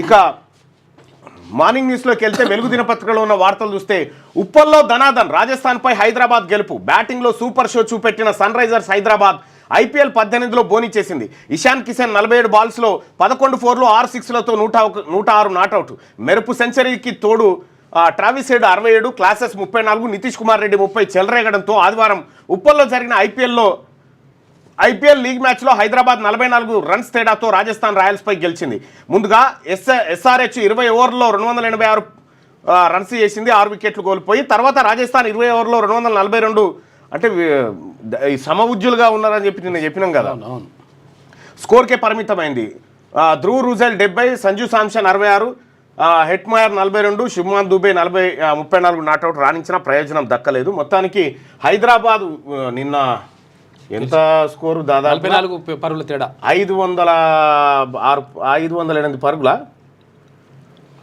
ఇక మార్నింగ్ న్యూస్లోకి వెళ్తే వెలుగు దినపత్రికలో ఉన్న వార్తలు చూస్తే ఉప్పల్లో ధనాధన్ రాజస్థాన్పై హైదరాబాద్ గెలుపు, బ్యాటింగ్లో సూపర్ షో చూపెట్టిన సన్ రైజర్స్ హైదరాబాద్ IPL 18లో బోనీ చేసింది. ఇషాన్ కిషన్ 47 బాల్స్లో 11 4లు 6 6లతో 106 నాట్అవుట్. మెరుపు సెంచరీకి తోడు Travis Head 67, Klaasen 34, Nitish Kumar Reddy 30 చెలరేగడంతో ఆదివారం ఉప్పల్లో జరిగిన ఐపీఎల్ లీగ్ మ్యాచ్లో హైదరాబాద్ 44 రన్స్ తేడాతో రాజస్థాన్ రాయల్స్పై గెలిచింది. ముందుగా SRH 20 ఓవర్లలో 286 రన్స్ చేసింది, 6 వికెట్లు కోల్పోయి. తర్వాత రాజస్థాన్ 20 ఓవర్లో 242, అంటే సమవుజ్జులుగా ఉన్నారని చెప్పి నేను చెప్పినాం కదా, స్కోర్కే పరిమితమైంది. ధ్రువ్ రూజెల్ 70, సంజు శాంసన్ 66, హెట్మయర్ 42, శుభ్మాన్ దుబే 34 నాట్అవుట్ రాణించిన ప్రయోజనం దక్కలేదు. మొత్తానికి హైదరాబాద్ నిన్న ఎంత స్కోరు, దాదాపు 44 పరుగుల తేడా, 508 పరుగుల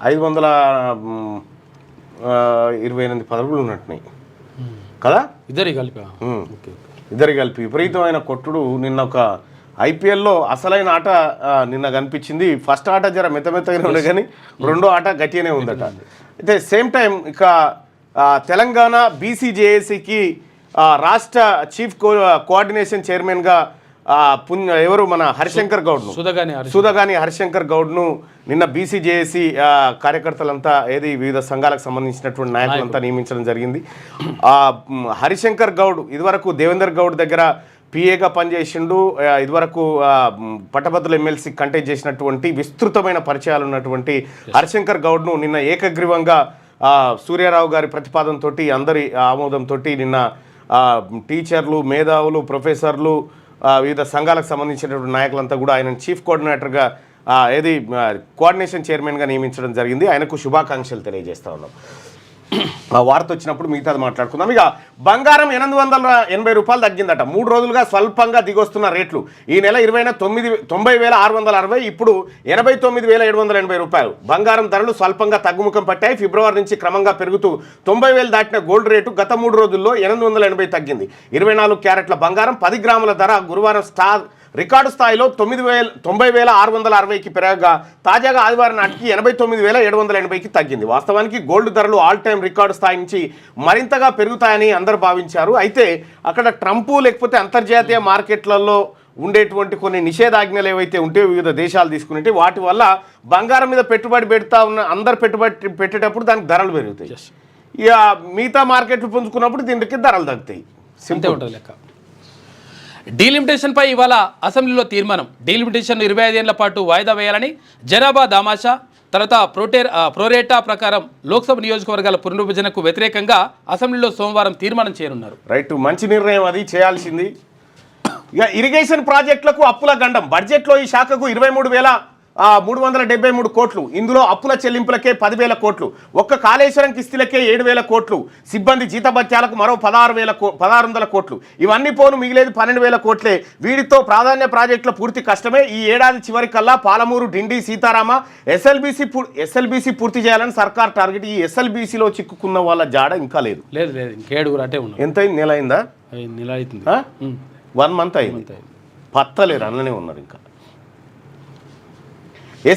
528 పరుగులు ఉన్నట్టున్నాయి కదా, ఇద్దరి కలిపి విపరీతమైన కొట్టుడు. నిన్న ఒక IPLలో అసలైన ఆట నిన్న కనిపించింది. ఫస్ట్ ఆట జర మెత్తగానే ఉండే కానీ రెండో ఆట గట్టిగానే ఉందట. అయితే సేమ్ టైం ఇక తెలంగాణ BCJACకి రాష్ట్ర చీఫ్ కోఆర్డినేషన్ చైర్మన్గా ఎవరు మన హరిశంకర్ గౌడ్ను, సుధగాని హరిశంకర్ గౌడ్ను నిన్న BCJAC కార్యకర్తలంతా వివిధ సంఘాలకు సంబంధించినటువంటి నాయకులంతా నియమించడం జరిగింది. హరిశంకర్ గౌడ్ ఇదివరకు దేవేందర్ గౌడ్ దగ్గర PAగా పనిచేసిండు. ఇదివరకు పట్టభద్రుల ఎమ్మెల్సీ కంటెస్ట్ చేసినటువంటి విస్తృతమైన పరిచయాలు ఉన్నటువంటి హరిశంకర్ గౌడ్ను నిన్న ఏకగ్రీవంగా సూర్యారావు గారి ప్రతిపాదనతో, అందరి ఆమోదంతో నిన్న టీచర్లు, మేధావులు, ప్రొఫెసర్లు, వివిధ సంఘాలకు సంబంధించినటువంటి నాయకులంతా కూడా ఆయన చీఫ్ కోఆర్డినేటర్గా కోఆర్డినేషన్ చైర్మన్గా నియమించడం జరిగింది. ఆయనకు శుభాకాంక్షలు తెలియజేస్తా ఉన్నాం. ఆ వార్త వచ్చినప్పుడు మిగతాది మాట్లాడుకుందాం. ఇక బంగారం 880 రూపాయలు తగ్గిందట. 3 రోజులుగా స్వల్పంగా దిగొస్తున్న రేట్లు ఈ నెల 20న 90,660, ఇప్పుడు 89,780 రూపాయలు. బంగారం ధరలు స్వల్పంగా తగ్గుముఖం పట్టాయి. ఫిబ్రవరి నుంచి క్రమంగా పెరుగుతూ 90,000 దాటిన గోల్డ్ రేటు గత 3 రోజుల్లో 880 తగ్గింది. 24 క్యారెట్ల బంగారం 10 గ్రాముల ధర గురువారం రికార్డు స్థాయిలో 90,660కి పెరగగా తాజాగా ఆదివారం నాటికి 89,780కి తగ్గింది. వాస్తవానికి గోల్డ్ ధరలు ఆల్ టైమ్ రికార్డు స్థాయి నుంచి మరింతగా పెరుగుతాయని అందరూ భావించారు. అయితే అక్కడ ట్రంప్ లేకపోతే అంతర్జాతీయ మార్కెట్లలో ఉండేటువంటి కొన్ని నిషేధాజ్ఞలు ఏవైతే ఉంటే వివిధ దేశాలు తీసుకునేవి, వాటి వల్ల బంగారం మీద పెట్టుబడి పెడతా ఉన్న అందరు పెట్టుబడి పెట్టేటప్పుడు దానికి ధరలు పెరుగుతాయి. ఇక మిగతా మార్కెట్లు పుంజుకున్నప్పుడు దీనికి ధరలు తగ్గుతాయి. సింపుల్ ఉంటుంది లెక్క. డీలిమిటేషన్పై ఇవాళ అసెంబ్లీలో తీర్మానం. డీలిమిటేషన్ 25 ఏళ్ల పాటు వాయిదా వేయాలని, జనాభా దామాషా తర్వాత ప్రోరేటా ప్రకారం లోక్సభ నియోజకవర్గాల పునర్విభజనకు వ్యతిరేకంగా అసెంబ్లీలో సోమవారం తీర్మానం చేయనున్నారు. రైట్, మంచి నిర్ణయం అది చేయాల్సింది. ఇక ఇరిగేషన్ ప్రాజెక్టులకు అప్పుల గండం. బడ్జెట్లో ఈ శాఖకు 23,373 కోట్లు. ఇందులో అప్పుల చెల్లింపులకే 10,000 కోట్లు. ఒక్క కాళేశ్వరం కిస్తీలకే 7,000 కోట్లు. సిబ్బంది జీతభత్యాలకు మరో 1,600 కోట్లు. ఇవన్నీ పోను మిగిలేదు 12,000 కోట్లే. వీటితో ప్రాధాన్య ప్రాజెక్టుల పూర్తి కష్టమే. ఈ ఏడాది చివరికల్లా పాలమూరు, డిండి, సీతారామ SLBC పూర్తి చేయాలని సర్కార్ టార్గెట్. ఈ SLBCలో చిక్కుకున్న వాళ్ళ జాడ ఇంకా లేదు. ఎంత నెల అయిందా? నెల అవుతుంది, 1 మంత్ అయింది. పత్తలేరు, అందులోనే ఉన్నారు. ఇంకా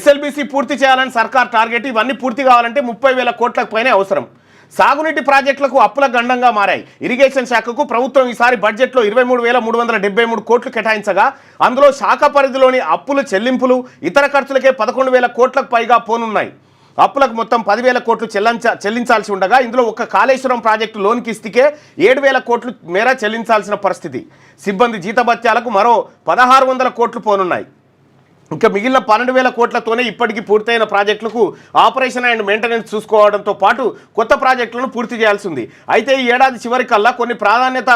SLBC పూర్తి చేయాలని సర్కార్ టార్గెట్. ఇవన్నీ పూర్తి కావాలంటే 30,000 కోట్లకు పైనే అవసరం. సాగునీటి ప్రాజెక్టులకు అప్పుల గండంగా మారాయి. ఇరిగేషన్ శాఖకు ప్రభుత్వం ఈసారి బడ్జెట్లో 23,373 కోట్లు కేటాయించగా అందులో శాఖ పరిధిలోని అప్పుల చెల్లింపులు, ఇతర ఖర్చులకే 11,000 కోట్లకు పైగా పోనున్నాయి. అప్పులకు మొత్తం 10,000 కోట్లు చెల్లించాల్సి ఉండగా ఇందులో ఒక్క కాళేశ్వరం ప్రాజెక్టు లోన్ కిస్తీకే 7,000 కోట్లు మేర చెల్లించాల్సిన పరిస్థితి. సిబ్బంది జీతభత్యాలకు మరో 1,600 కోట్లు పోనున్నాయి. ఇంకా మిగిలిన 12,000 కోట్లతోనే ఇప్పటికీ పూర్తయిన ప్రాజెక్టులకు ఆపరేషన్ అండ్ మెయింటెనెన్స్ చూసుకోవడంతో పాటు కొత్త ప్రాజెక్టులను పూర్తి చేయాల్సి ఉంది. అయితే ఈ ఏడాది చివరికల్లా కొన్ని ప్రాధాన్యత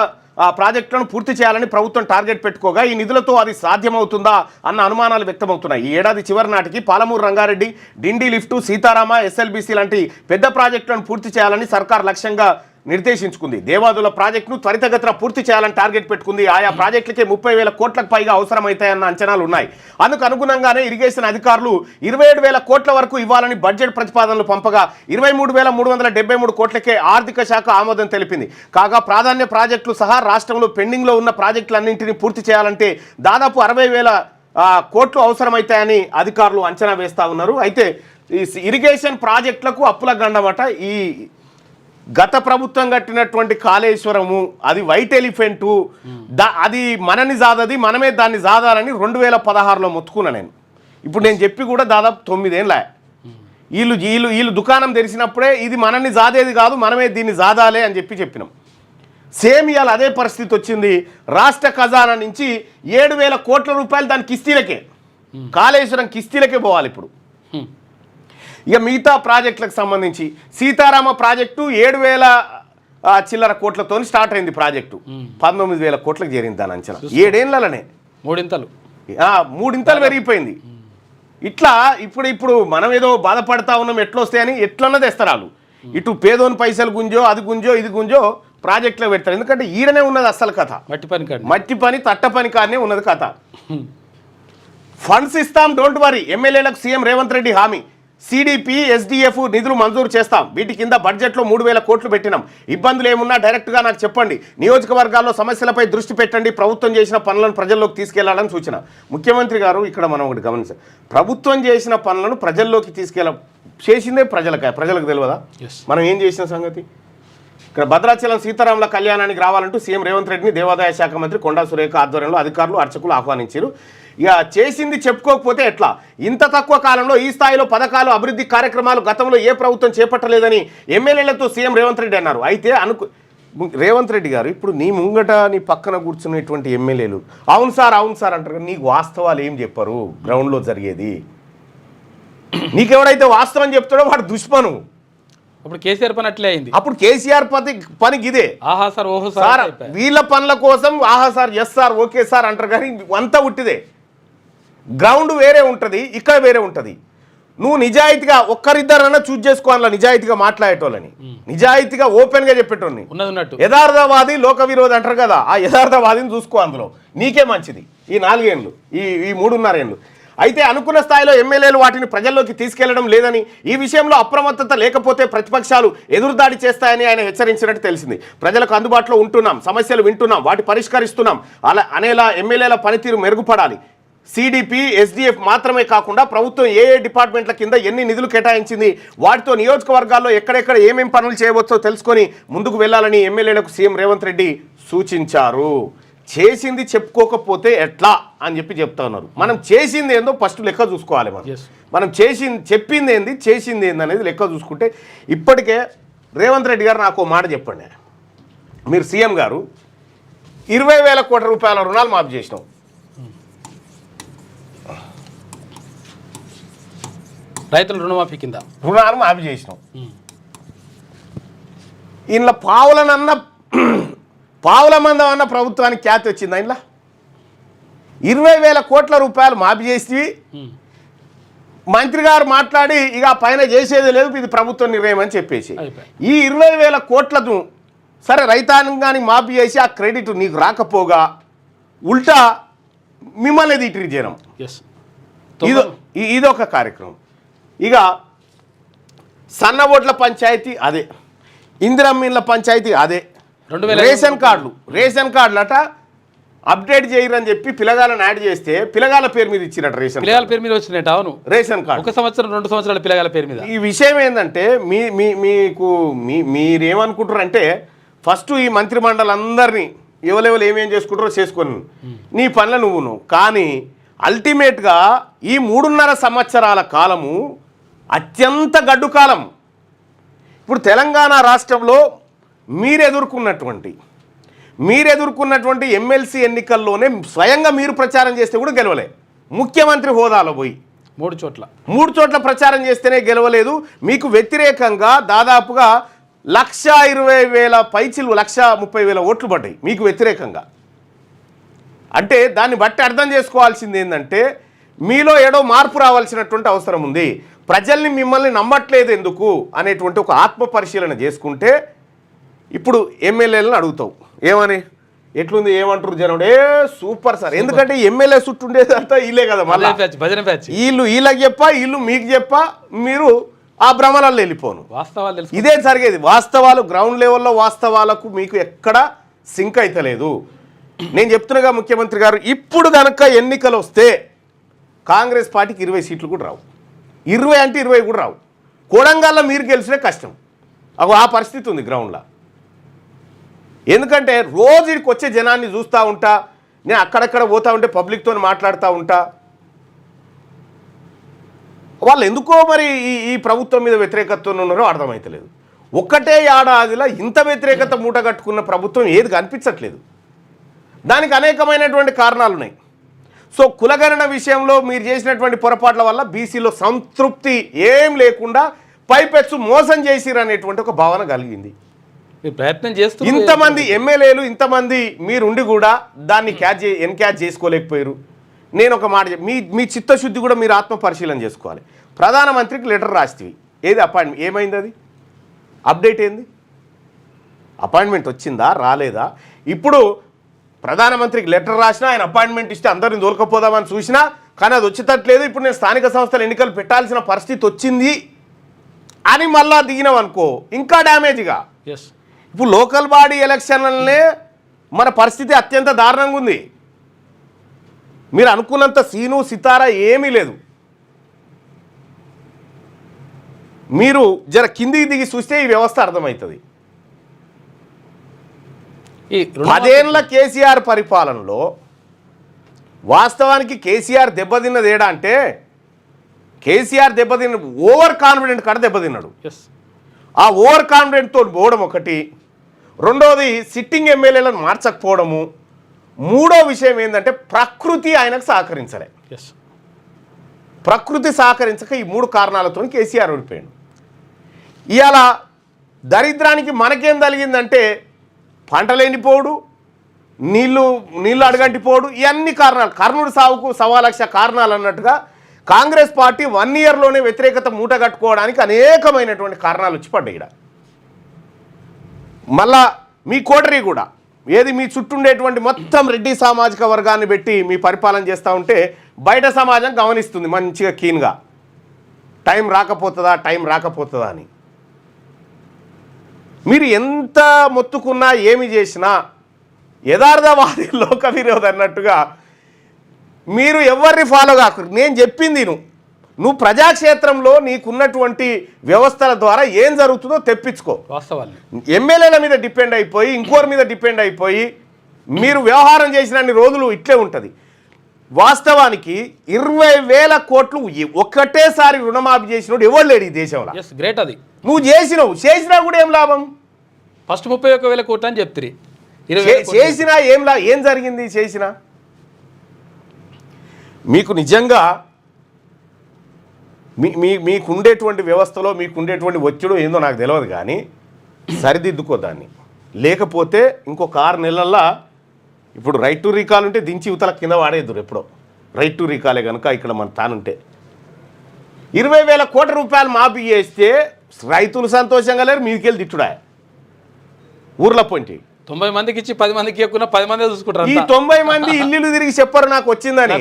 ప్రాజెక్టులను పూర్తి చేయాలని ప్రభుత్వం టార్గెట్ పెట్టుకోగా ఈ నిధులతో అది సాధ్యమవుతుందా అన్న అనుమానాలు వ్యక్తమవుతున్నాయి. ఈ ఏడాది చివరి నాటికి పాలమూరు రంగారెడ్డి, డిండి లిఫ్టు, సీతారామ, SLBC లాంటి పెద్ద ప్రాజెక్టులను పూర్తి చేయాలని సర్కార్ లక్ష్యంగా నిర్దేశించుకుంది. దేవాదుల ప్రాజెక్టును త్వరితగతిన పూర్తి చేయాలని టార్గెట్ పెట్టుకుంది. ఆయా ప్రాజెక్టులకే 30,000 కోట్లకు పైగా అవసరమవుతాయన్న అంచనాలు ఉన్నాయి. అందుకు అనుగుణంగానే ఇరిగేషన్ అధికారులు 27,000 కోట్ల వరకు ఇవ్వాలని బడ్జెట్ ప్రతిపాదనలు పంపగా 23,373 కోట్లకే ఆర్థిక శాఖ ఆమోదం తెలిపింది. కాగా ప్రాధాన్య ప్రాజెక్టులు సహా రాష్ట్రంలో పెండింగ్లో ఉన్న ప్రాజెక్టులన్నింటినీ పూర్తి చేయాలంటే దాదాపు 60,000 కోట్లు అవసరమవుతాయని అధికారులు అంచనా వేస్తూ ఉన్నారు. అయితే ఈ ఇరిగేషన్ ప్రాజెక్టులకు అప్పుల గండమట. ఈ గత ప్రభుత్వం కట్టినటువంటి కాళేశ్వరము అది వైట్ ఎలిఫెంటు, అది మనని జాదది, మనమే దాన్ని జాదాలని 2016లో మొత్తుకున్నా నేను. ఇప్పుడు నేను చెప్పి కూడా దాదాపు 9 ఏళ్ళ. వీళ్ళు దుకాణం తెరిచినప్పుడే ఇది మనల్ని జాదేది కాదు, మనమే దీన్ని జాదాలే అని చెప్పినాం. సేమ్ ఇవాళ అదే పరిస్థితి వచ్చింది. రాష్ట్ర ఖజానా నుంచి 7,000 కోట్ల రూపాయలు దాని కిస్తీలకే, కాళేశ్వరం కిస్తీలకే పోవాలి ఇప్పుడు. ఇక మిగతా ప్రాజెక్టులకు సంబంధించి సీతారామ ప్రాజెక్టు 7,000 చిల్లర కోట్లతో స్టార్ట్ అయింది ప్రాజెక్టు. 19,000 కోట్లకు చేరింది దాని అంచనా. 7 ఏళ్లనే మూడింతలు పెరిగిపోయింది. ఇట్లా ఇప్పుడు మనం ఏదో బాధపడతా ఉన్నాం ఎట్లొస్తాయని ఎట్లన్నా తెస్తారు. ఇటు పేదోని పైసలు గుంజో, అది గుంజో, ఇది గుంజో ప్రాజెక్టులో పెడతారు. ఎందుకంటే ఈడనే ఉన్నది అస్సలు కథ. మట్టి పని తట్ట పని కాడనే ఉన్నది కథ. ఫండ్స్ ఇస్తాం, డోంట్ వరీ. ఎమ్మెల్యేలకు సీఎం రేవంత్ రెడ్డి హామీ. సిడిపి, ఎస్డిఎఫ్ నిధులు మంజూరు చేస్తాం. వీటి కింద బడ్జెట్లో 3,000 కోట్లు పెట్టినాం. ఇబ్బందులు ఏమున్నా డైరెక్ట్గా నాకు చెప్పండి. నియోజకవర్గాల్లో సమస్యలపై దృష్టి పెట్టండి. ప్రభుత్వం చేసిన పనులను ప్రజల్లోకి తీసుకెళ్లాలని సూచన. ముఖ్యమంత్రి గారు ఇక్కడ మనం ఒకటి గమనించాం. ప్రభుత్వం చేసిన పనులను ప్రజల్లోకి చేసిందే ప్రజలకు తెలియదా మనం ఏం చేసిన సంగతి? ఇక్కడ భద్రాచలం సీతారాముల కళ్యాణానికి రావాలంటూ సీఎం రేవంత్ రెడ్డిని దేవాదాయ శాఖ మంత్రి కొండా సురేఖ ఆధ్వర్యంలో అధికారులు, అర్చకులు ఆహ్వానించారు. ఇక చేసింది చెప్పుకోకపోతే ఎట్లా? ఇంత తక్కువ కాలంలో ఈ స్థాయిలో పథకాలు, అభివృద్ధి కార్యక్రమాలు గతంలో ఏ ప్రభుత్వం చేపట్టలేదని ఎమ్మెల్యేలతో సీఎం రేవంత్ రెడ్డి అన్నారు. అయితే రేవంత్ రెడ్డి గారు ఇప్పుడు నీ ముంగట నీ పక్కన కూర్చున్నటువంటి ఎమ్మెల్యేలు అవును సార్ అంటారు. నీకు వాస్తవాలు ఏం చెప్పరు గ్రౌండ్లో జరిగేది? నీకెవడైతే వాస్తవం చెప్తాడో వాడు దుష్మను. అప్పుడు కేసీఆర్ పని అట్లే అయింది. అప్పుడు కేసీఆర్ పని ఇదే. ఆహా సార్, ఓహో సార్, వీళ్ళ పనుల కోసం ఆహా sir, yes sir, okay sir అంటారు. కానీ అంతా ఉట్టిదే. గ్రౌండ్ వేరే ఉంటుంది, ఇక్కడ వేరే ఉంటుంది. నువ్వు నిజాయితీగా ఒక్కరిద్దరన్నా చూజ్ చేసుకోవాలా, నిజాయితీగా మాట్లాడేటోళ్ళని, నిజాయితీగా ఓపెన్గా చెప్పేటోని. యథార్థవాది లోక విరోధి అంటారు కదా, ఆ యథార్థవాదిని చూసుకో. అందులో నీకే మంచిది ఈ 4 ఏళ్ళు, ఈ 3.5 ఏళ్ళు. అయితే అనుకున్న స్థాయిలో ఎమ్మెల్యేలు వాటిని ప్రజల్లోకి తీసుకెళ్లడం లేదని, ఈ విషయంలో అప్రమత్తత లేకపోతే ప్రతిపక్షాలు ఎదురుదాడి చేస్తాయని ఆయన హెచ్చరించినట్టు తెలిసింది. ప్రజలకు అందుబాటులో ఉంటున్నాం, సమస్యలు వింటున్నాం, వాటి పరిష్కరిస్తున్నాం అనేలా ఎమ్మెల్యేల పనితీరు మెరుగుపడాలి. సిడిపి, ఎస్డిఎఫ్ మాత్రమే కాకుండా ప్రభుత్వం ఏ డిపార్ట్మెంట్ల కింద ఎన్ని నిధులు కేటాయించింది, వాటితో నియోజకవర్గాల్లో ఎక్కడెక్కడ ఏమేం పనులు చేయవచ్చో తెలుసుకొని ముందుకు వెళ్లాలని ఎమ్మెల్యేలకు సీఎం రేవంత్ రెడ్డి సూచించారు. చేసింది చెప్పుకోకపోతే ఎట్లా అని చెప్తా ఉన్నారు. మనం చేసింది ఏందో ఫస్ట్ లెక్క చూసుకోవాలి. మనం చెప్పింది ఏంది, చేసింది ఏంది అనేది లెక్క చూసుకుంటే, ఇప్పటికే రేవంత్ రెడ్డి గారు నాకు మాట చెప్పండి. మీరు సీఎం గారు 20,000 కోట్ల రూపాయల రుణాలు మాఫీ చేసినాం. రైతుల రుణమాఫీ కింద రుణాలు మాఫీ చేసినాం. ఇంట్లో పావుల మందం అన్న ప్రభుత్వానికి ఖ్యాతి వచ్చింది. ఇంట్లో 20,000 కోట్ల రూపాయలు మాఫీ చేసి మంత్రి గారు మాట్లాడి ఇక పైన చేసేది లేదు, ఇది ప్రభుత్వ నిర్ణయం అని చెప్పేసి ఈ 20,000 కోట్లను సరే రైతాంగానికి మాఫీ చేసి ఆ క్రెడిట్ నీకు రాకపోగా ఉల్టా మిమ్మల్ని తీటి చేయడం ఇదొక కార్యక్రమం. ఇక సన్న ఓట్ల పంచాయతీ అదే, ఇందిరమ్మిన్ల పంచాయతీ అదే, రేషన్ కార్డులు అట అప్డేట్ చేయరని చెప్పి పిల్లగాలను యాడ్ చేస్తే పిల్లగాల పేరు మీద ఇచ్చినట్టు పిల్లగాల పేరు మీద వచ్చినట్టు. అవును, రేషన్ కార్డు 1 సంవత్సరం 2 సంవత్సరాల పిల్లగాల పేరు మీద. ఈ విషయం ఏంటంటే మీరేమనుకుంటారంటే ఫస్ట్ ఈ మంత్రి మండలందరినీ ఎవరెవరు ఏమేం చేసుకుంటారో చేసుకొని నీ పనుల నువ్వును. కానీ అల్టిమేట్గా ఈ 3.5 సంవత్సరాల కాలము అత్యంత గడ్డు కాలం. ఇప్పుడు తెలంగాణ రాష్ట్రంలో మీరు ఎదుర్కొన్నటువంటి ఎమ్మెల్సీ ఎన్నికల్లోనే స్వయంగా మీరు ప్రచారం చేస్తే కూడా గెలవలే. ముఖ్యమంత్రి హోదాలో పోయి 3 చోట్ల ప్రచారం చేస్తేనే గెలవలేదు. మీకు వ్యతిరేకంగా దాదాపుగా 1,20,000 పైచిలు 1,30,000 ఓట్లు పడ్డాయి మీకు వ్యతిరేకంగా. అంటే దాన్ని బట్టి అర్థం చేసుకోవాల్సింది ఏంటంటే మీలో ఏడో మార్పు రావాల్సినటువంటి అవసరం ఉంది. ప్రజల్ని మిమ్మల్ని నమ్మట్లేదు ఎందుకు అనేటువంటి ఒక ఆత్మ పరిశీలన చేసుకుంటే ఇప్పుడు ఎమ్మెల్యేలను అడుగుతావు ఏమని, ఎట్లుంది, ఏమంటారు జనం, సూపర్ సార్. ఎందుకంటే ఎమ్మెల్యే చుట్టూ ఉండేదంతా వీళ్ళే కదా, మళ్ళీ వీళ్ళకి చెప్పా, వీళ్ళు మీకు చెప్పా, మీరు ఆ భ్రమలలో వెళ్ళిపోను. ఇదే జరిగేది. వాస్తవాలు గ్రౌండ్ లెవెల్లో వాస్తవాలకు మీకు ఎక్కడ సింక్ అయితలేదు. నేను చెప్తున్నాగా ముఖ్యమంత్రి గారు, ఇప్పుడు కనుక ఎన్నికలు వస్తే కాంగ్రెస్ పార్టీకి 20 సీట్లు కూడా రావు. 20 అంటే 20 కూడా రావు. కొడంగల్లో మీరు గెలిచినే కష్టం. ఆ పరిస్థితి ఉంది గ్రౌండ్లో. ఎందుకంటే రోజు ఇక్కడికి వచ్చే జనాన్ని చూస్తూ ఉంటా, నేను అక్కడక్కడ పోతూ ఉంటే పబ్లిక్తో మాట్లాడుతూ ఉంటా. వాళ్ళు ఎందుకో మరి ఈ ప్రభుత్వం మీద వ్యతిరేకతతో ఉన్నారో అర్థమవుతలేదు. ఒక్కటే ఏడాదిలో ఇంత వ్యతిరేకత మూట కట్టుకున్న ప్రభుత్వం ఏది కనిపించట్లేదు. దానికి అనేకమైనటువంటి కారణాలు ఉన్నాయి. సో కులగణన విషయంలో మీరు చేసినటువంటి పొరపాట్ల వల్ల బీసీలో సంతృప్తి ఏం లేకుండా పైపెచ్చు మోసం చేసిరు అనేటువంటి ఒక భావన కలిగింది. ప్రయత్నం చేస్తూ ఇంతమంది ఎమ్మెల్యేలు ఇంతమంది మీరుండి కూడా దాన్ని ఎన్క్యాచ్ చేసుకోలేకపోయారు. నేను ఒక మాట మీ చిత్తశుద్ధి కూడా మీరు ఆత్మ పరిశీలన చేసుకోవాలి. ప్రధానమంత్రికి లెటర్ రాస్తేవి ఏది అపాయింట్మెంట్ ఏమైంది? అది అప్డేట్ ఏంది? అపాయింట్మెంట్ వచ్చిందా రాలేదా? ఇప్పుడు ప్రధానమంత్రికి లెటర్ రాసినా ఆయన అపాయింట్మెంట్ ఇస్తే అందరిని దొరకపోదామని చూసినా కానీ అది వచ్చేటట్లేదు. ఇప్పుడు నేను స్థానిక సంస్థల ఎన్నికలు పెట్టాల్సిన పరిస్థితి వచ్చింది అని మళ్ళా దిగినాం అనుకో ఇంకా డ్యామేజ్గా. ఇప్పుడు లోకల్ బాడీ ఎలక్షన్లనే మన పరిస్థితి అత్యంత దారుణంగా ఉంది. మీరు అనుకున్నంత సీను సితారా ఏమీ లేదు. మీరు జర కిందికి దిగి చూస్తే ఈ వ్యవస్థ అర్థమవుతుంది. 10 ఏళ్ల కేసీఆర్ పరిపాలనలో వాస్తవానికి కేసీఆర్ దెబ్బతిన్నది ఏడా అంటే కేసీఆర్ దెబ్బతిన్న ఓవర్ కాన్ఫిడెంట్ కాడ దెబ్బతిన్నాడు. ఆ ఓవర్ కాన్ఫిడెంట్తో పోవడం ఒకటి, రెండోది సిట్టింగ్ ఎమ్మెల్యేలను మార్చకపోవడము, మూడో విషయం ఏంటంటే ప్రకృతి ఆయనకు సహకరించలే. ప్రకృతి సహకరించక ఈ 3 కారణాలతో కేసీఆర్ ఓడిపోయాడు. ఇవాళ దరిద్రానికి మనకేం కలిగిందంటే పంటలు ఎండిపోడు, నీళ్ళు అడగంటిపోడు, ఇవన్నీ కారణాలు. కర్ణుడి సావుకు 1,00,000 కారణాలు అన్నట్టుగా కాంగ్రెస్ పార్టీ 1 ఇయర్లోనే వ్యతిరేకత మూట కట్టుకోవడానికి అనేకమైనటువంటి కారణాలు వచ్చి పడ్డాయి. ఇక్కడ మళ్ళా మీ కోటరీ కూడా ఏది మీ చుట్టూ ఉండేటువంటి మొత్తం రెడ్డి సామాజిక వర్గాన్ని పెట్టి మీ పరిపాలన చేస్తూ ఉంటే బయట సమాజం గమనిస్తుంది మంచిగా కీన్గా టైం రాకపోతుందా అని. మీరు ఎంత మొత్తుకున్నా ఏమి చేసినా యథార్థవాది లోక విరోధి అన్నట్టుగా మీరు ఎవరిని ఫాలో కాకూడదు. నేను చెప్పింది నువ్వు ప్రజాక్షేత్రంలో నీకున్నటువంటి వ్యవస్థల ద్వారా ఏం జరుగుతుందో తెప్పించుకో. వాస్తవాలు ఎమ్మెల్యేల మీద డిపెండ్ అయిపోయి ఇంకోరి మీద డిపెండ్ అయిపోయి మీరు వ్యవహారం చేసినన్ని రోజులు ఇట్లే ఉంటుంది. వాస్తవానికి 20,000 కోట్లు ఒక్కటేసారి రుణమాఫీ చేసినోడు ఎవరు లేడు ఈ దేశంలో. గ్రేట్. అది నువ్వు చేసినా కూడా ఏం లాభం? ఫస్ట్ 31,000 కోట్లు అని చెప్తారు. చేసినా ఏం జరిగింది? చేసినా మీకు నిజంగా మీకుండేటువంటి వ్యవస్థలో మీకుండేటువంటి ఒత్తిడి ఏందో నాకు తెలియదు, కానీ సరిదిద్దుకో దాన్ని. లేకపోతే ఇంకొక 6 నెలల్లో ఇప్పుడు రైట్ టు రీకాల్ ఉంటే దించి యువతల కింద వాడేద్దురు. ఎప్పుడో రైట్ టు రీకాలే కనుక ఇక్కడ మన తానుంటే 20,000 కోట్ల రూపాయలు మాఫీ చేస్తే రైతులు సంతోషంగా లేరు, మీదికెళ్ళి తిట్టుడా ఊర్లో పొంటి 90 మందికి ఇచ్చి 10 మందికి ఎక్కువ 10 మంది చూసుకుంటారు. ఈ 90 మంది ఇల్లు తిరిగి చెప్పారు నాకు వచ్చిందని.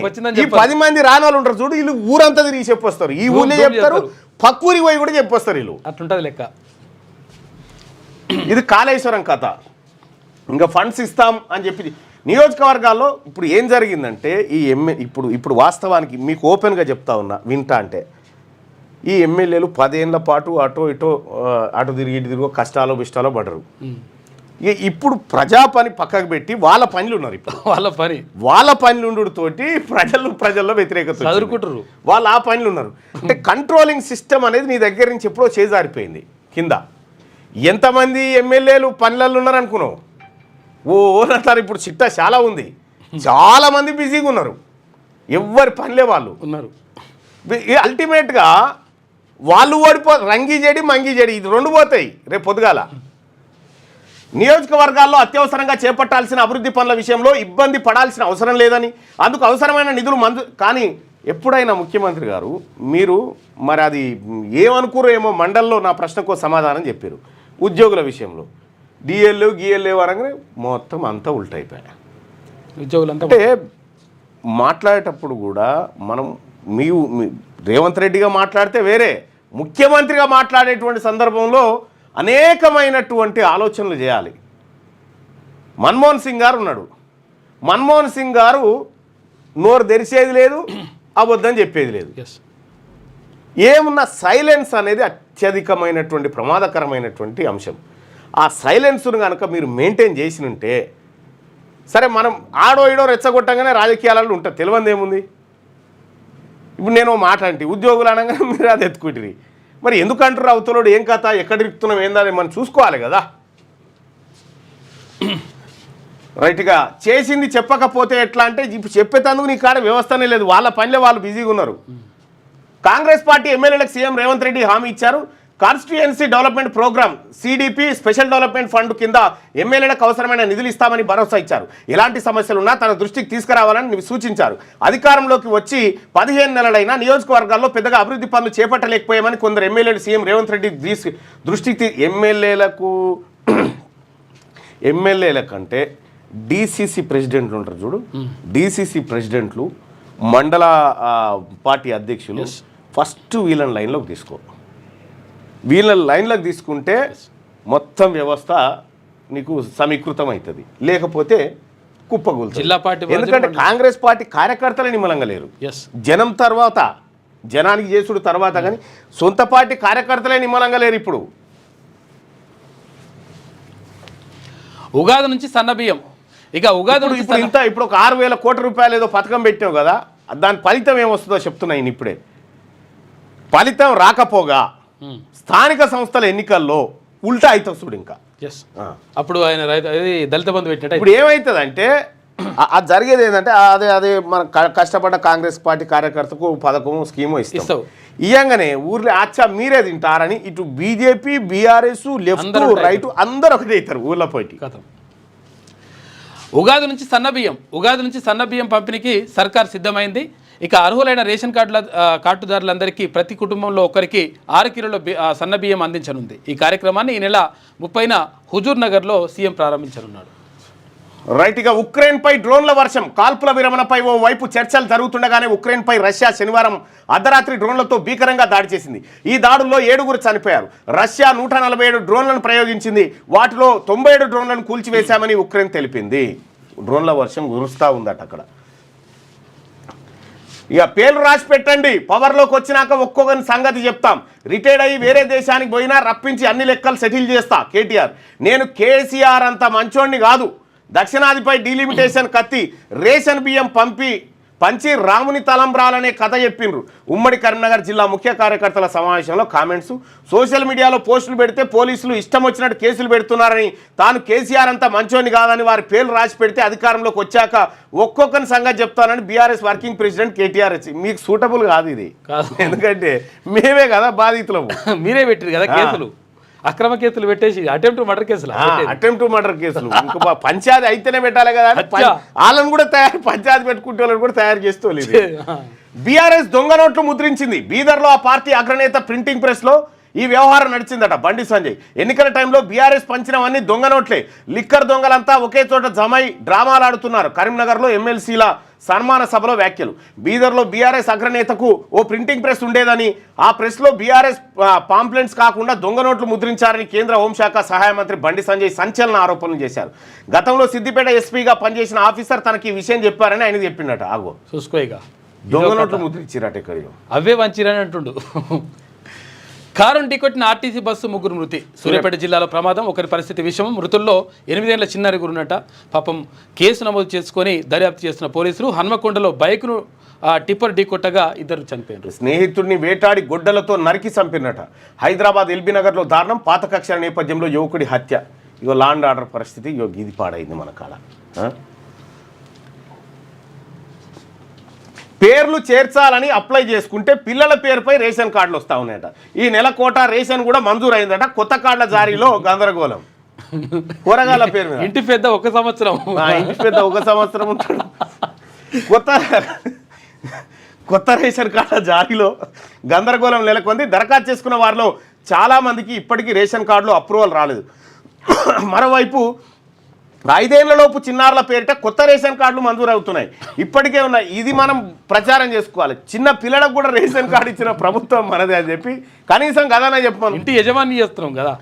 ఈ 10 మంది రాని వాళ్ళు ఉంటారు చూడు, వీళ్ళు ఊరంతా తిరిగి చెప్పొస్తారు. ఈ ఊళ్ళో చెప్తారు, పక్కూరికి పోయి కూడా చెప్పొస్తారు. వీళ్ళు అట్లుంటుంది లెక్క. ఇది కాళేశ్వరం కథ. ఇంకా ఫండ్స్ ఇస్తాం అని చెప్పి నియోజకవర్గాల్లో ఇప్పుడు ఏం జరిగిందంటే ఇప్పుడు వాస్తవానికి మీకు ఓపెన్గా చెప్తా ఉన్నా వింటా అంటే ఈ ఎమ్మెల్యేలు 10 ఏళ్ల పాటు అటు తిరిగి కష్టాలు బిష్టాలో పడరు. ఇప్పుడు ప్రజా పని పక్కకు పెట్టి వాళ్ళ పనులు ఉన్నారు. ఇప్పుడు వాళ్ళ పనులుండుతోటి ప్రజల్లో వ్యతిరేకత చదువుకుంటారు. వాళ్ళు ఆ పనులు ఉన్నారు. అంటే కంట్రోలింగ్ సిస్టమ్ అనేది నీ దగ్గర నుంచి ఎప్పుడో చేజారిపోయింది. కింద ఎంతమంది ఎమ్మెల్యేలు పనులలో ఉన్నారు అనుకున్నావు? ఓనంటారు. ఇప్పుడు చిట్టా చాలా ఉంది, చాలా మంది బిజీగా ఉన్నారు, ఎవరి పనిలే వాళ్ళు ఉన్నారు. అల్టిమేట్గా వాళ్ళు రంగి చెడి మంగి చెడి ఇది 2 పోతాయి రేపు పొద్దుగాల. నియోజకవర్గాల్లో అత్యవసరంగా చేపట్టాల్సిన అభివృద్ధి పనుల విషయంలో ఇబ్బంది పడాల్సిన అవసరం లేదని, అందుకు అవసరమైన నిధులు కానీ ఎప్పుడైనా ముఖ్యమంత్రి గారు మీరు మరి అది ఏమనుకోరో ఏమో మండల్లో నా ప్రశ్నకు సమాధానం చెప్పారు. ఉద్యోగుల విషయంలో డిఎల్ఏ అనగానే మొత్తం అంతా ఉల్టైపోయా. ఉద్యోగులంతా అంటే మాట్లాడేటప్పుడు కూడా మనం రేవంత్ రెడ్డిగా మాట్లాడితే వేరే, ముఖ్యమంత్రిగా మాట్లాడేటువంటి సందర్భంలో అనేకమైనటువంటి ఆలోచనలు చేయాలి. మన్మోహన్ సింగ్ గారు ఉన్నాడు. మన్మోహన్ సింగ్ గారు నోరు తెరిచేది లేదు, అబద్ధం చెప్పేది లేదు. ఏమున్న సైలెన్స్ అనేది అత్యధికమైనటువంటి ప్రమాదకరమైనటువంటి అంశం. ఆ సైలెన్స్ను కనుక మీరు మెయింటైన్ చేసినుంటే సరే, మనం ఆడో ఈడో రెచ్చగొట్టంగానే రాజకీయాలలో ఉంటుంది, తెలియంది ఏముంది. ఇప్పుడు నేను మాట అంటే ఉద్యోగులు అనగానే మీరు అది ఎత్తుకుంటుంది. మరి ఎందుకు అంటారు అవతలోడు ఏం కథ, ఎక్కడ ఇరుకుతున్నాం ఏందని మనం చూసుకోవాలి కదా. రైట్గా చేసింది చెప్పకపోతే ఎట్లా అంటే ఇప్పుడు చెప్పేటందుకు నీ కాడ వ్యవస్థనే లేదు, వాళ్ళ పనిలో వాళ్ళు బిజీగా ఉన్నారు. కాంగ్రెస్ పార్టీ ఎమ్మెల్యేలకు సీఎం రేవంత్ రెడ్డి హామీ ఇచ్చారు. Constituency development programme CDP special development fund కింద ఎమ్మెల్యేలకు అవసరమైన నిధులు ఇస్తామని భరోసా ఇచ్చారు. ఎలాంటి సమస్యలున్నా తన దృష్టికి తీసుకురావాలని సూచించారు. అధికారంలోకి వచ్చి 15 నెలలైనా నియోజకవర్గాల్లో పెద్దగా అభివృద్ధి పనులు చేపట్టలేకపోయామని కొందరు ఎమ్మెల్యేలు సీఎం రేవంత్ రెడ్డి దృష్టికి ఎమ్మెల్యేల కంటే డిసిసి ప్రెసిడెంట్లు ఉంటారు చూడు, డిసిసి ప్రెసిడెంట్లు, మండల పార్టీ అధ్యక్షులు ఫస్ట్ వీళ్ళని లైన్లోకి తీసుకో. వీళ్ళని లైన్లోకి తీసుకుంటే మొత్తం వ్యవస్థ నీకు సమీకృతం అవుతుంది, లేకపోతే కుప్పగూలుతుంది. జిల్లా పార్టీ ఎందుకంటే కాంగ్రెస్ పార్టీ కార్యకర్తలే నిమ్మలంగా లేరు. జనం తర్వాత, జనానికి చేసుడు తర్వాత, కానీ సొంత పార్టీ కార్యకర్తలే నిమ్మలంగా లేరు. ఇప్పుడు ఉగాది నుంచి సన్నబియ్యం, ఇక ఉగాది నుంచి ఇప్పుడు ఒక 6,000 కోట్ల రూపాయలు ఏదో పథకం పెట్టావు కదా, దాని ఫలితం ఏమొస్తుందో చెప్తున్నాయి ఇప్పుడే. ఫలితం రాకపోగా స్థానిక సంస్థల ఎన్నికల్లో ఉల్టా అవుతుంది చూడు. ఇంకా అప్పుడు ఆయన దళిత బంధు పెట్టినట్టు ఇప్పుడు ఏమవుతుందంటే అది జరిగేది ఏంటంటే అదే మన కష్టపడ్డ కాంగ్రెస్ పార్టీ కార్యకర్తకు పథకము స్కీము ఇస్తావు. ఇయ్యంగానే ఊర్లో అచ్చా మీరే తింటారని ఇటు బీజేపీ, బీఆర్ఎస్, లెఫ్ట్, రైట్ అందరూ ఒకటే అవుతారు ఊర్లో పోయి. ఉగాది నుంచి సన్నబియ్యం పంపిణీకి సర్కార్ సిద్ధమైంది. ఇక అర్హులైన రేషన్ కార్డుదారులందరికీ ప్రతి కుటుంబంలో ఒకరికి 6 కిలోల సన్నబియ్యం అందించనుంది. ఈ కార్యక్రమాన్ని ఈ నెల 30న హుజూర్ నగర్లో సీఎం ప్రారంభించనున్నాడు. రైట్గా ఉక్రెయిన్పై డ్రోన్ల వర్షం, కాల్పుల విరమణపై ఓ వైపు చర్చలు జరుగుతుండగానే ఉక్రెయిన్పై రష్యా శనివారం అర్ధరాత్రి డ్రోన్లతో భీకరంగా దాడి చేసింది. ఈ దాడుల్లో 7 చనిపోయారు. రష్యా 147 డ్రోన్లను ప్రయోగించింది. వాటిలో 97 డ్రోన్లను కూల్చివేశామని ఉక్రెయిన్ తెలిపింది. డ్రోన్ల వర్షం కురుస్తూ ఉందట అక్కడ. ఇక పేర్లు రాసి పెట్టండి, పవర్లోకి వచ్చినాక ఒక్కొక్కరి సంగతి చెప్తాం. రిటైర్డ్ అయ్యి వేరే దేశానికి పోయినా రప్పించి అన్ని లెక్కలు సెటిల్ చేస్తా కేటీఆర్. నేను కేసీఆర్ అంత మంచోడిని కాదు. దక్షిణాదిపై డీలిమిటేషన్ కత్తి, రేషన్ బియ్యం పంచి రాముని తలంబ్రాలనే కథ చెప్పిండ్రు. ఉమ్మడి కరీంనగర్ జిల్లా ముఖ్య కార్యకర్తల సమావేశంలో కామెంట్స్, సోషల్ మీడియాలో పోస్టులు పెడితే పోలీసులు ఇష్టం వచ్చినట్టు కేసులు పెడుతున్నారని, తాను కేసీఆర్ అంతా మంచోని కాదని వారి పేర్లు రాసి పెడితే అధికారంలోకి వచ్చాక ఒక్కొక్కరి సంగతి చెప్తానని బీఆర్ఎస్ వర్కింగ్ ప్రెసిడెంట్ కేటీఆర్ మీకు సూటబుల్ కాదు ఇది. ఎందుకంటే మేమే కదా బాధితులము, మీరే పెట్టారు కదా కేసులు, అక్రమ కేసులు పెట్టేసి అటెంప్ట్ మర్డర్ కేసులు ఇంకా పంచాయతీ అయితేనే పెట్టాలి కదా. వాళ్ళని కూడా పంచాయతీ పెట్టుకుంటే వాళ్ళని కూడా తయారు చేస్తోలేదు. బీఆర్ఎస్ దొంగ నోట్లు ముద్రించింది. బీదర్లో ఆ పార్టీ అగ్రనేత ప్రింటింగ్ ప్రెస్లో ఈ వ్యవహారం నడిచిందట. బండి సంజయ్ ఎన్నికల టైంలో బీఆర్ఎస్ పంచినవన్నీ దొంగ నోట్లే. లిక్కర్ దొంగలంతా ఒకే చోట జమై డ్రామాలు ఆడుతున్నారు. కరీంనగర్లో ఎమ్మెల్సీల సన్మాన సభలో వ్యాఖ్యలు. బీదర్లో బీఆర్ఎస్ అగ్రనేతకు ఓ ప్రింటింగ్ ప్రెస్ ఉండేదని, ఆ ప్రెస్లో బీఆర్ఎస్ పాంప్లెంట్స్ కాకుండా దొంగ నోట్లు ముద్రించారని కేంద్ర హోంశాఖ సహాయ మంత్రి బండి సంజయ్ సంచలన ఆరోపణలు చేశారు. గతంలో సిద్దిపేట ఎస్పీగా పనిచేసిన ఆఫీసర్ తనకి ఈ విషయం చెప్పారని ఆయన చెప్పిండట. ఆగో చూసుకోయిగా దొంగ నోట్లు ముద్రించారట. ఎక్కడియో అవే వంచిరని అంటుండు. కారును ఢీకొట్టిన ఆర్టీసీ బస్సు 3 మృతి. సూర్యాపేట జిల్లాలో ప్రమాదం. ఒకరి పరిస్థితి విషయం. మృతుల్లో 8 ఏళ్ల చిన్నారి గురునట. పాపం కేసు నమోదు చేసుకొని దర్యాప్తు చేస్తున్న పోలీసులు హన్మకొండలో బైక్ను టిప్పర్ ఢీకొట్టగా 2 చనిపోయారు. స్నేహితుడిని వేటాడి గొడ్డలతో నరికి చంపినట. హైదరాబాద్ ఎల్బీ నగర్లో దారుణం. పాత కక్షల నేపథ్యంలో యువకుడి హత్య. ఇగో లా అండ్ ఆర్డర్ పరిస్థితి ఇది పాడైంది మన కాడ. పేర్లు చేర్చాలని అప్లై చేసుకుంటే పిల్లల పేరుపై రేషన్ కార్డులు వస్తూ ఉన్నాయట. ఈ నెల కోటా రేషన్ కూడా మంజూరు అయిందట. కొత్త కార్డుల జారీలో గందరగోళం. కూరగాయల పేరు మీద ఇంటి పెద్ద 1 సంవత్సరం, ఇంటి పెద్ద 1 సంవత్సరం ఉంటాడు. కొత్త రేషన్ కార్డుల జారీలో గందరగోళం నెలకొంది. దరఖాస్తు చేసుకున్న వారిలో చాలామందికి ఇప్పటికీ రేషన్ కార్డులు అప్రూవల్ రాలేదు. మరోవైపు 5 ఏళ్లలోపు చిన్నారుల పేరిట కొత్త రేషన్ కార్డులు మంజూరు అవుతున్నాయి. ఇప్పటికే ఉన్నాయి. ఇది మనం ప్రచారం చేసుకోవాలి. చిన్న పిల్లలకు కూడా రేషన్ కార్డు ఇచ్చిన ప్రభుత్వం మనదే అని చెప్పి కనీసం కదనే చెప్పాను. ఇంటి యజమాని చేస్తున్నాం కదా.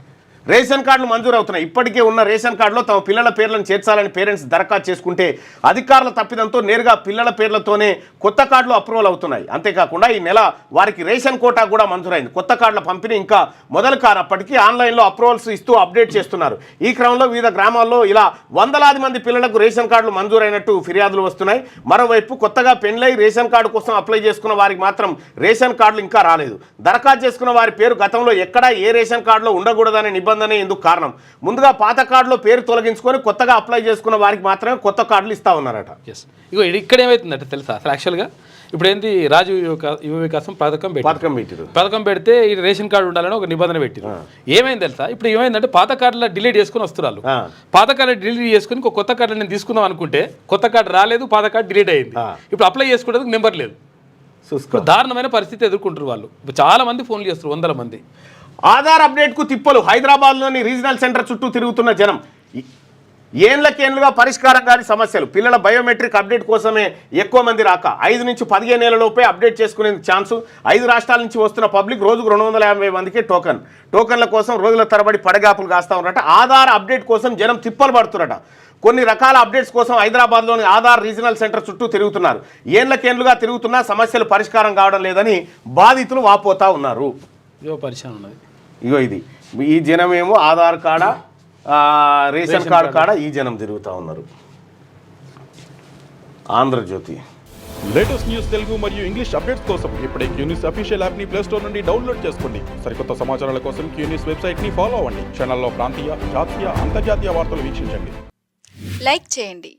రేషన్ కార్డులు మంజూరు అవుతున్నాయి. ఇప్పటికే ఉన్న రేషన్ కార్డులో తమ పిల్లల పేర్లను చేర్చాలని పేరెంట్స్ దరఖాస్తు చేసుకుంటే అధికారుల తప్పిదంతో నేరుగా పిల్లల పేర్లతోనే కొత్త కార్డులు అప్రూవల్ అవుతున్నాయి. అంతేకాకుండా ఈ నెల వారికి రేషన్ కోటా కూడా మంజూరైంది. కొత్త కార్డుల పంపిణీ ఇంకా మొదలు కానప్పటికీ ఆన్లైన్లో అప్రూవల్స్ ఇస్తూ అప్డేట్ చేస్తున్నారు. ఈ క్రమంలో వివిధ గ్రామాల్లో ఇలా వందలాది మంది పిల్లలకు రేషన్ కార్డులు మంజూరైనట్టు ఫిర్యాదులు వస్తున్నాయి. మరోవైపు కొత్తగా పెండ్లై రేషన్ కార్డు కోసం అప్లై చేసుకున్న వారికి మాత్రం రేషన్ కార్డులు ఇంకా రాలేదు. దరఖాస్తు చేసుకున్న వారి పేరు గతంలో ఎక్కడా ఏ రేషన్ కార్డులో ఉండకూడదనే నిబంధన ఎందుకు కారణం. ముందుగా పాత కార్డులో పేరు తొలగించుకొని కొత్తగా అప్లై చేసుకున్న వారికి మాత్రమే కొత్త కార్డులు ఇస్తా ఉన్నారట. ఇగో ఇక్కడ ఏమవుతుందంటే తెలుసా అసలు యాక్చువల్గా ఇప్పుడు ఏంటి రాజు యువ వికాసం పథకం పెడితే ఈ రేషన్ కార్డు ఉండాలని ఒక నిబంధన పెట్టింది. ఏమైంది తెలుసా ఇప్పుడు ఏమైందంటే పాత కార్డులో డిలీట్ చేసుకుని వస్తున్నారు. పాత కార్డు డిలీట్ చేసుకుని ఒక కొత్త కార్డు నేను తీసుకుందాం అనుకుంటే కొత్త కార్డు రాలేదు, పాత కార్డు డిలీట్ అయింది. ఇప్పుడు అప్లై చేసుకునేందుకు నెంబర్ లేదు. దారుణమైన పరిస్థితి ఎదుర్కొంటారు వాళ్ళు. చాలా మంది ఫోన్లు చేస్తారు, వందల మంది. ఆధార్ అప్డేట్కు తిప్పలు. హైదరాబాద్లోని రీజనల్ సెంటర్ చుట్టూ తిరుగుతున్న జనం. ఏళ్లకేళ్లుగా పరిష్కారం కాని సమస్యలు. పిల్లల బయోమెట్రిక్ అప్డేట్ కోసమే ఎక్కువ మంది రాక 5 నుంచి 15 ఏళ్లలోపే అప్డేట్ చేసుకునే ఛాన్సు. 5 రాష్ట్రాల నుంచి వస్తున్న పబ్లిక్ రోజుకు 250 మందికి టోకన్ల కోసం రోజుల తరబడి పడగాపులు కాస్తా ఉన్నారట. ఆధార్ అప్డేట్ కోసం జనం తిప్పలు పడుతున్నారట. కొన్ని రకాల అప్డేట్స్ కోసం హైదరాబాద్లోని ఆధార్ రీజనల్ సెంటర్ చుట్టూ తిరుగుతున్నారు. ఏళ్లకేళ్లుగా తిరుగుతున్నా సమస్యలు పరిష్కారం కావడం లేదని బాధితులు వాపోతా ఉన్నారు. ఇగో ఇది ఈ జనమేమో ఆధార్ కార్డా రేషన్ కార్డు కాడ ఈ జనం తిరుగుతూ ఉన్నారు. ఆంధ్రజ్యోతి లేటెస్ట్ న్యూస్ తెలుగు మరియు ఇంగ్లీష్ అప్డేట్స్ కోసం ఇప్పుడే క్యూన్యూస్ అఫీషియల్ యాప్ ని ప్లే స్టోర్ నుండి డౌన్లోడ్ చేసుకోండి. సరికొత్త సమాచారాల కోసం క్యూన్యూస్ వెబ్సైట్ ని ఫాలో అవ్వండి. ఛానల్లో ప్రాంతీయ, జాతీయ, అంతర్జాతీయ వార్తలు వీక్షించండి. లైక్ చేయండి,